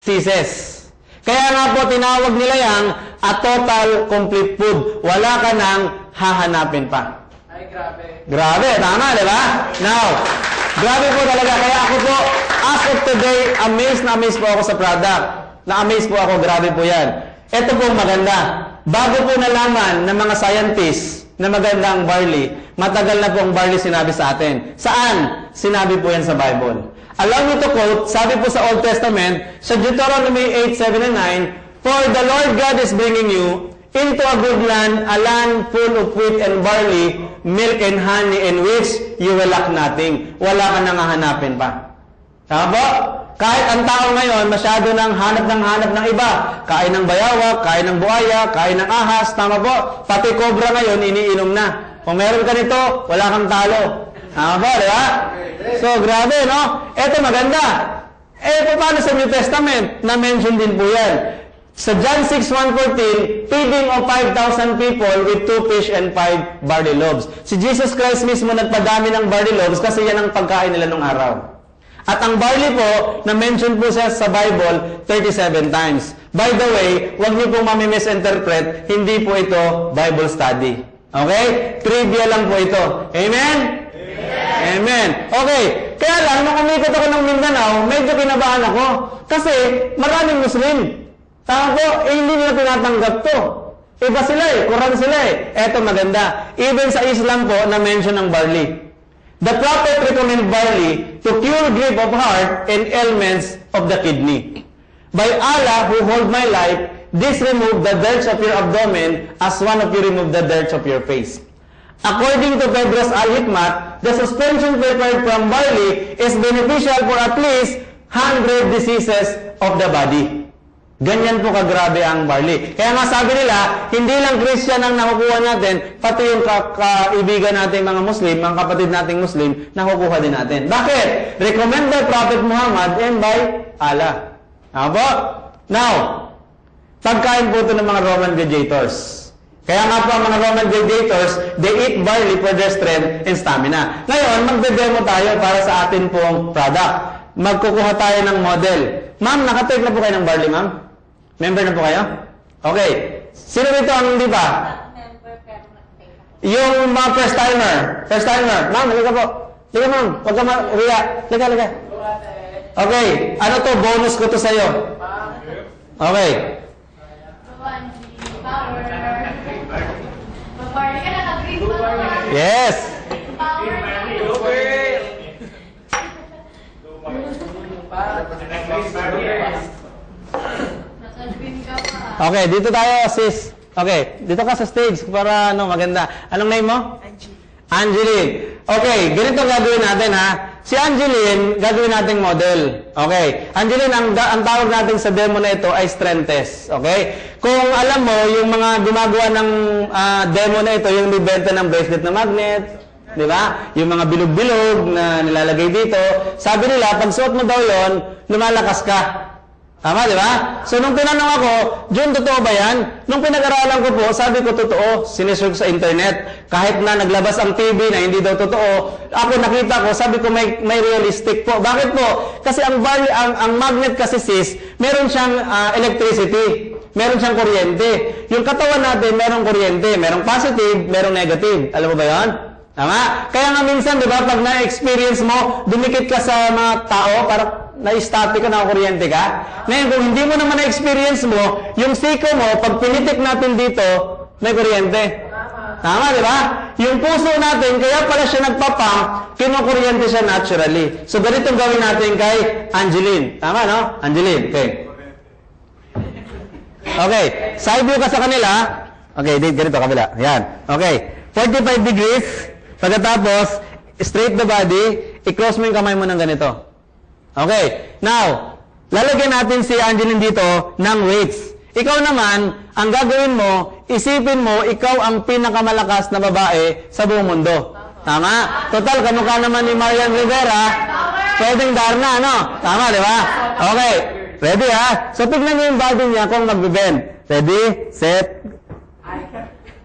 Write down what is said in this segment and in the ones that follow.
ceases. Kaya nga po, tinawag nila yang a total complete food. Wala ka nang hahanapin pa. Ay, grabe. Grabe, tama, di ba? Now, grabe po talaga. Kaya ako po, as of today, amazed na amazed po ako sa product. Na-amazed po ako, grabe po yan. Ito po maganda. Bago po nalaman ng mga scientists na maganda ang barley, matagal na po ang barley sinabi sa atin. Saan? Sinabi po yan sa Bible. Allow me to quote, sabi po sa Old Testament, sa Deuteronomy 8:7 and 9, "For the Lord God is bringing you into a good land, a land full of wheat and barley, milk and honey, in which you will lack nothing." Wala ka nang hahanapin pa. Tama po? Kahit ang tao ngayon, masyado nang hanap ng iba. Kain ng bayawak, kain ng buhaya, kain ng ahas, tama po? Pati cobra ngayon, iniinom na. Kung meron ka nito, wala kang talo. Tama po, di ba? So, grabe, no? Ito maganda. Paano sa New Testament? Na-mention din po yan. Sa John 6:1-14, feeding of 5,000 people with 2 fish and 5 barley loaves. Si Jesus Christ mismo nagpadami ng barley loaves kasi yan ang pagkain nila nung araw. At ang barley po, na-mention po siya sa Bible 37 times. By the way, huwag niyo pong mami-misinterpret, hindi po ito Bible study. Okay? Trivia lang po ito. Amen? Amen. Okay. Kaya lang, nung umikot ako ng Mindanao, medyo kinabahan ako. Kasi maraming Muslim. Tama po, hindi nila tinatanggap to. Iba sila Quran sila Eto maganda. Even sa Islam po, na-mention ng barley. The prophet recommend barley to cure grief of heart and ailments of the kidney. By Allah who hold my life, this remove the dirt of your abdomen as one of you remove the dirt of your face. According to Pedro's Al-Hikmat, the suspension prepared from barley is beneficial for at least 100 diseases of the body. Ganyan po kagrabe ang barley. Kaya nga sabi nila, hindi lang Christian ang nakukuha natin, pati yung kaibigan natin mga Muslim, mga kapatid nating Muslim, nakukuha din natin. Bakit? Recommend by Prophet Muhammad and by Allah. Aba? Now, pagkain po ito ng mga Roman gladiators. Kaya nga po ang mga Roman gladiators, they eat barley for their strength and stamina. Ngayon, magde-demo tayo para sa atin pong product. Magkukuha tayo ng model. Ma'am, nakatake na po kayo ng barley, ma'am? Member na po kayo? Okay. Sino dito ang hindi pa? Yung mga first timer. First timer. Ma'am, halika po. Halika, ma'am. Huwag ka ma-uwiya. Halika. Okay. Ano to? Bonus ko to sa'yo. Okay. Yes. Okay, dito tayo, sis. Okay, dito ka sa stage para maganda. Anong name mo? Angeline. Okay, ganito gagawin natin ha. Si Angeline, gagawin nating model. Okay. Angeline, ang tawag natin sa demo na ito ay strength test. Okay? Kung alam mo, yung mga gumagawa ng demo na ito, yung bibenta ng bracelet na magnet, di ba? Yung mga bilog-bilog na nilalagay dito, sabi nila, pag suot mo daw yon, lumalakas ka. Tama, di ba? So, nung tinanong ako, Jun, totoo ba yan? Nung pinag-aralan ko po, sabi ko, totoo. Sinesearch sa internet. Kahit na naglabas ang TV na hindi daw totoo, ako nakita ko, sabi ko, may realistic po. Bakit po? Kasi ang magnet kasi sis, meron siyang electricity. Meron siyang kuryente. Yung katawan natin, merong kuryente. Merong positive, merong negative. Alam mo ba yan? Tama? Kaya nga minsan, di ba, pag na-experience mo, dumikit ka sa mga tao, para na-static ka, nakakuryente ka. Ngayon, kung hindi mo naman na-experience mo, yung siko mo, pag pinitik natin dito, may kuryente. Tama, di ba? Yung puso natin, kaya pala siya nagpapump, kinukuryente siya naturally. So, ganito gawin natin kay Angeline. Tama, no? Angeline, okay. Okay, side view ka sa kanila. Okay, ganito, kabila. Yan. Okay, 45 degrees. Pagkatapos, straight the body, i-close mo yung kamay mo ng ganito. Okay. Now, lalagyan natin si Angeline dito ng weights. Ikaw naman, ang gagawin mo, isipin mo, ikaw ang pinakamalakas na babae sa buong mundo. Tama? Total, kamukha naman ni Marian Rivera, pwedeng Darna, no? Tama, di ba? Okay. Ready, ha? So, tignan mo yung body niya kung magbe-bend. Ready, set,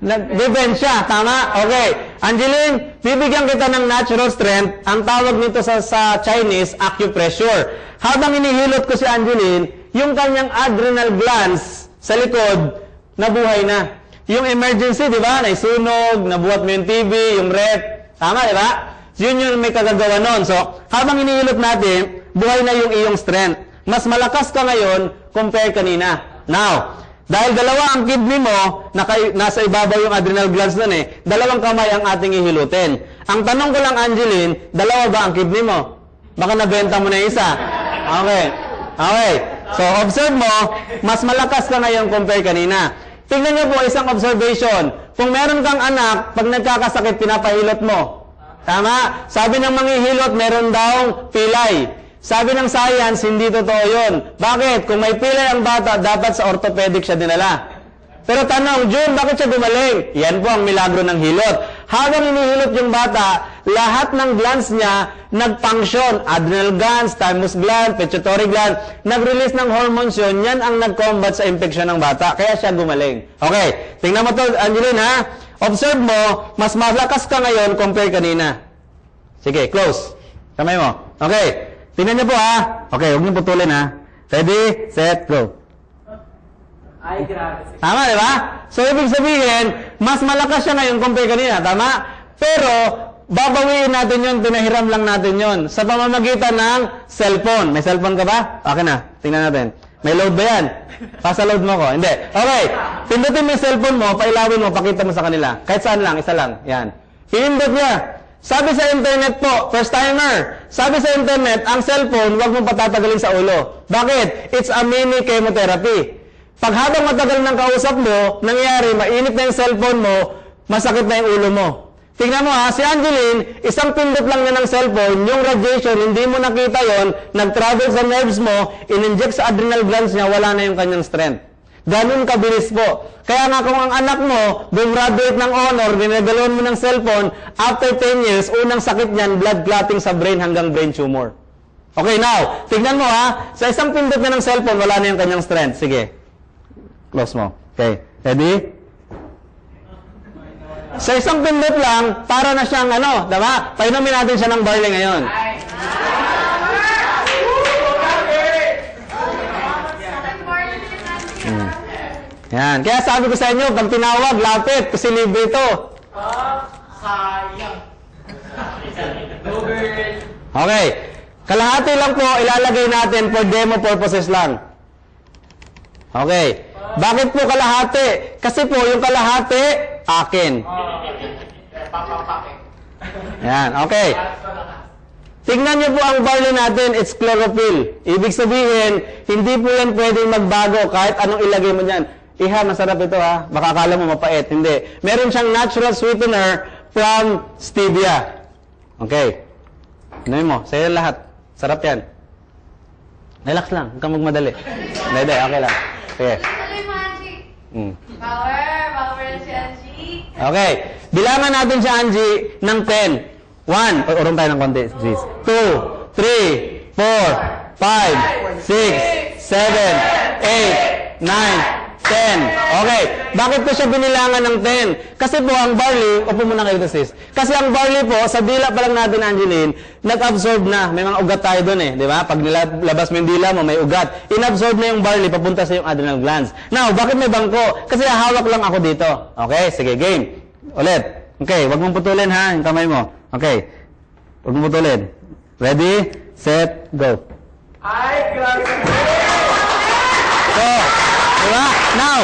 nag-bend siya. Tama? Okay. Angeline, bibigyan kita ng natural strength. Ang tawag nito sa Chinese, acupressure. Habang inihilot ko si Angeline, yung kanyang adrenal glands sa likod, nabuhay na. Yung emergency, di ba? Naisunog, nabuhat mo yung TV, yung rep. Tama, di ba? Yun yung may kagagawa nun. So, habang inihilot natin, buhay na yung iyong strength. Mas malakas ka ngayon compare kanina. Now, dahil dalawa ang kidney mo, nasa ibabaw yung adrenal glands nun eh, dalawang kamay ang ating ihilutin. Ang tanong ko lang, Angeline, dalawa ba ang kidney mo? Baka nabenta mo na isa. Okay. Okay. So, observe mo, mas malakas ka ngayon compare kanina. Tingnan niyo po isang observation. Kung meron kang anak, pag nagkakasakit, pinapahilot mo. Tama? Sabi ng manghihilot, meron daw pilay. Sabi ng science, hindi totoo yun. Bakit? Kung may pilay ang bata, dapat sa orthopedic siya dinala. Pero tanong, June, bakit siya gumaling? Yan po ang milagro ng hilot. Habang inihilot yung bata, lahat ng glands niya nag-function. Adrenal glands, thymus gland, pituitary gland, nag-release ng hormones yun. Yan ang nag-combat sa infection ng bata. Kaya siya gumaling. Okay, tingnan mo to, Angeline, ha? Observe mo, mas malakas ka ngayon compare kanina. Sige, close. Kamay mo. Okay, tingnan niyo po, ha? Okay, huwag niyo putulin, ha? Ready, set, go. Ay, grabe. Tama, di ba? So, ibig sabihin, mas malakas siya ngayon compare kanina. Tama? Pero, babawiin natin yun, pinahiram lang natin yun. Sa pamamagitan ng cellphone. May cellphone ka ba? Okay na. Tingnan natin. May load ba yan? Pasa-load mo ko. Hindi. Okay. Pindutin mo yung cellphone mo, pailawin mo, pakita mo sa kanila. Kahit saan lang, isa lang. Yan. Pinindot niya. Sabi sa internet po, first timer, sabi sa internet, ang cellphone, huwag mong patatagalin sa ulo. Bakit? It's a mini chemotherapy. Pag habang matagal ng kausap mo, nangyari, mainit na yung cellphone mo, masakit na yung ulo mo. Tingnan mo ha, si Angeline, isang pindot lang niya ng cellphone, yung radiation, hindi mo nakita yon, nag-travel sa nerves mo, in-inject sa adrenal glands niya, wala na yung kanyang strength. Ganun kabilis po. Kaya nga kung ang anak mo, gumraduate ng honor, ginagalawan mo ng cellphone, after 10 years, unang sakit niyan, blood clotting sa brain hanggang brain tumor. Okay, now, tingnan mo ha, sa isang pindot niya ng cellphone, wala na yung kanyang strength. Sige. Close mo. Okay. Ready? Sa isang pindot lang, para na siyang ano, diba? Painumin natin siya ng barley ngayon. Yan. Kaya sabi ko sa inyo, pag tinawag, lapit, kasi libre ito. Sayang. Okay. Kalahati lang po, ilalagay natin for demo purposes lang. Okay. Bakit po kalahati? Kasi po, yung kalahati, akin. Yan, okay. Tingnan niyo po ang barley natin, it's chlorophyll. Ibig sabihin, hindi po yan pwedeng magbago kahit anong ilagay mo dyan. Iha, masarap ito ha. Baka akala mo mapait. Hindi. Meron siyang natural sweetener from stevia. Okay. Ano mo? Sa'yo lahat. Sarap yan. Relax lang. Huwag kang magmadali. Hindi, okay lang. Sige. Power si Angie. Okay. Bilangan natin si Angie ng 10. 1. Urong tayo ng konti. 2, 3, 4, 5, 6, 7, 8, 9, 10. Okay. Bakit ko siya binilangan ng 10? Kasi po ang barley, upo muna kayo sis. Kasi ang barley po, sa dila pa lang natin, Angeline, nag-absorb na. May mga ugat tayo doon eh. Di ba? Pag nilabas mo yung dila mo, may ugat. In-absorb na yung barley, papunta sa yung adrenal glands. Now, bakit may bangko? Kasi hawak lang ako dito. Okay? Sige, game. Ulit. Okay, wag mong putulin ha, yung kamay mo. Okay. Wag mong putulin. Ready, set, go. Ay, grabe. So, diba? Now,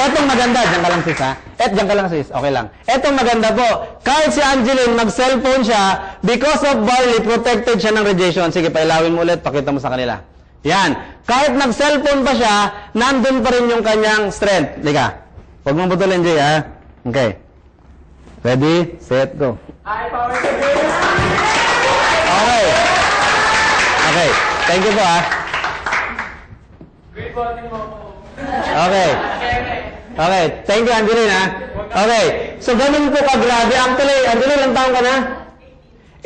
etong maganda, dyan ka lang sis ha. Dyan ka lang sis, okay lang. Etong maganda po, kahit si Angeline mag-cellphone siya, because of barley, protected siya ng radiation. Sige, pailawin mo ulit, pakita mo sa kanila. Yan. Kahit nag-cellphone pa siya, nandun pa rin yung kanyang strength. Liga. Huwag mong putulin, Jay ha. Okay. Ready, set, go. Ay, power to Okay. Okay. Thank you po ha. Great bonding mo. Okay. Okay. Thank you, Angeline, ha? Okay. So, ganun po kagrabe. Actually, Angeline, ilang taon ka na?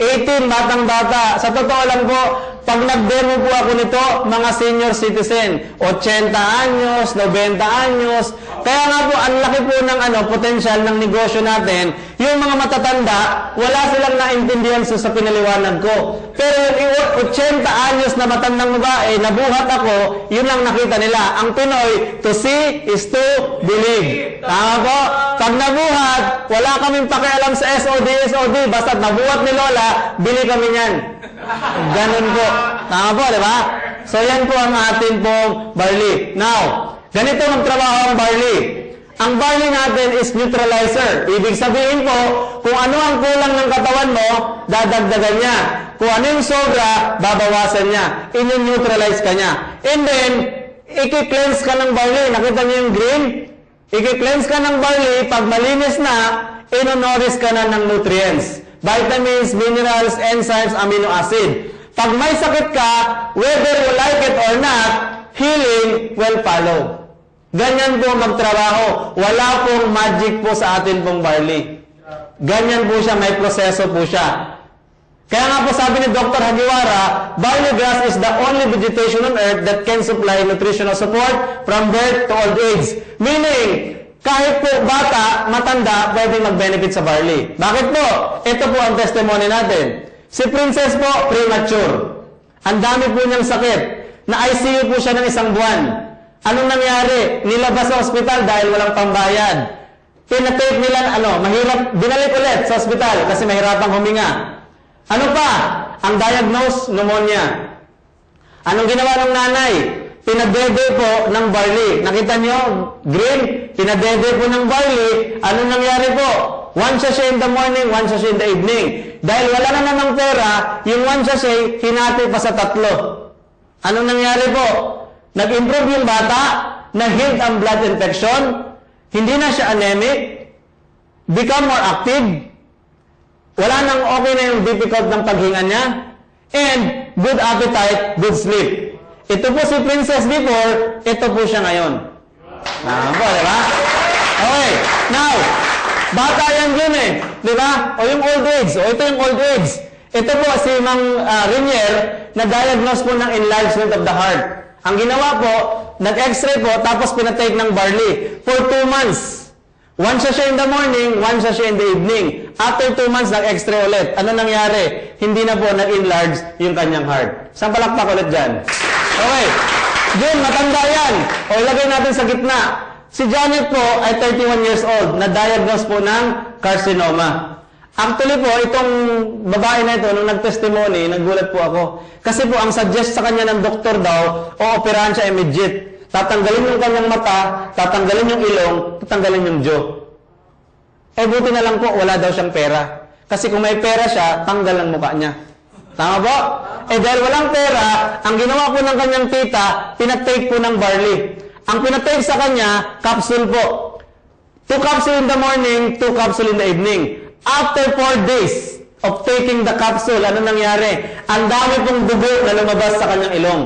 18, batang-bata. Sa totoo lang po, Pag nag-demo po ako nito, mga senior citizen, 80 anyos, 90 anyos, kaya nga po, ang laki po ng potential ng negosyo natin, yung mga matatanda, wala silang naintindihan sa pinaliwanag ko. Pero yung 80 anyos na matandang babae, nabuhat ako, yun lang nakita nila. Ang Pinoy, to see is to believe. Tama po? Pag nabuhat, wala kaming pakialam sa SOD, basta nabuhat ni Lola, bili kami niyan. Ganun po. Tama po, di ba? So yan po ang atin pong barley. Now, ganito magtrabaho ang barley. Ang barley natin is neutralizer. Ibig sabihin po, kung ano ang kulang ng katawan mo, dadagdagan niya. Kung ano yung sobra, babawasan niya. I-neutralize ka niya. And then, i-cleanse ka ng barley. Nakita niyo yung green? I-cleanse ka ng barley. Pag malinis na, inonourish ka na ng nutrients. Vitamins, minerals, enzymes, amino acid. Pag may sakit ka, whether you like it or not, healing will follow. Ganyan po magtrabaho. Wala pong magic po sa atin pong barley. Ganyan po siya, may proseso po siya. Kaya nga po sabi ni Dr. Hagiwara, barley grass is the only vegetation on earth that can supply nutritional support from birth to old age. Meaning, kahit po bata, matanda, pwedeng mag-benefit sa barley. Bakit po? Ito po ang testimony natin. Si Princess po, premature. Ang dami po niyang sakit. Na-ICU po siya ng 1 buwan. Anong nangyari? Nilabas sa ospital dahil walang pambayad. Pinatake nila, mahirap, binalik ulit sa ospital kasi mahirapang huminga. Ano pa? Ang diagnose, pneumonia. Anong ginawa ng nanay? Pinadede po ng barley. Nakita nyo? Green. Pinadede po ng barley. Anong nangyari po? 1 sachet in the morning, 1 sachet in the evening. Dahil wala na namang pera, yung 1 sachet, hinati pa sa 3. Anong nangyari po? Nag-improve yung bata, nag-heal ang blood infection, hindi na siya anemic, become more active, wala nang okay na yung difficult ng paghinga niya, and good appetite, good sleep. Ito po si Princess before, ito po siya ngayon. Po, di ba? Okay, now, bata yan yun di ba? O yung old age, o ito yung old age. Ito po si Mang Rinier, na-diagnose po ng enlargement of the heart. Ang ginawa po, nag-x-ray po, tapos pinatake ng barley for 2 months. 1 sachet in the morning, 1 sachet in the evening. After 2 months, nag-x-ray ulit. Ano nangyari? Hindi na po nag-enlarge yung kanyang heart. Saan palakpak ulit dyan? Okay. Jun, matanda yan. O ilagay natin sa gitna. Si Janet po ay 31 years old. Na-diagnose po ng carcinoma. Actually po, itong babae na ito, nung nag-testimony, nagulat po ako. Kasi po, ang suggest sa kanya ng doktor daw, operahan siya immediate. Tatanggalin yung kanyang mata, tatanggalin yung ilong, tatanggalin yung jaw. Buti na lang po, wala daw siyang pera. Kasi kung may pera siya, tanggal ang mukha niya. Tama po? Dahil walang pera, ang ginawa po ng kanyang tita, pinatake po ng barley. Ang pinatake sa kanya, capsule po. 2 capsule in the morning, 2 capsule in the evening. After 4 days of taking the capsule, ano nangyari? Ang dami pong dugo na lumabas sa kanyang ilong.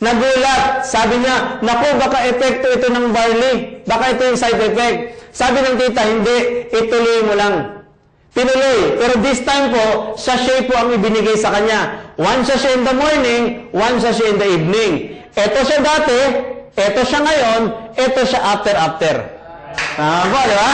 Nagulat. Sabi niya, naku, baka epekto ito ng barley. Baka ito yung side effect. Sabi ng tita, hindi. Ituloy mo lang. Tinuloy. Pero this time po, sachet po ang ibinigay sa kanya. 1 sachet in the morning, 1 sachet in the evening. Ito siya dati, ito siya ngayon, ito siya after. Tama po, di ba?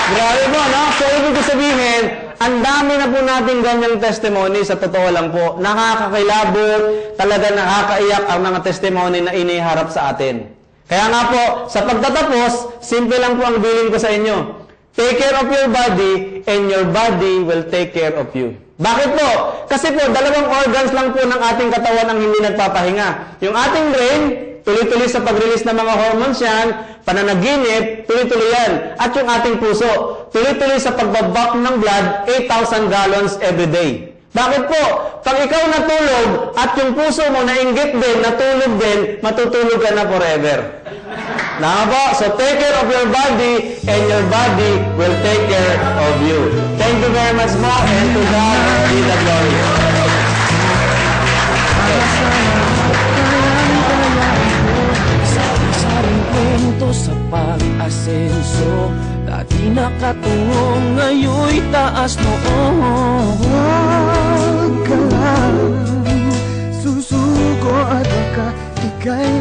Grabe po, no? So, ibig sabihin, ang dami na po natin ganyang testimony, sa totoo lang po. Nakakakilabot, talaga nakakaiyak ang mga testimony na iniharap sa atin. Kaya nga po, sa pagtatapos, simple lang po ang bilin ko sa inyo. Take care of your body, and your body will take care of you. Bakit po? Kasi po, 2 organs lang po ng ating katawan ang hindi nagpapahinga. Yung ating brain, tuloy-tuloy sa pag-release ng mga hormones yan, pananaginip, tuloy-tuloy yan. At yung ating puso, tuloy-tuloy sa pagbabak ng blood, 8,000 gallons every day. Bakit po? Pag ikaw natulog at yung puso mo nainggit din, natulog din, matutulog ka na forever. Tama po? So take care of your body and your body will take care of you. Thank you very much mo and to God be the glory. Sari-saring kwento sa pag-asenso, dati Nakatungo ngayon'y taas noo. Huwag ka lang susuko at baka ika'y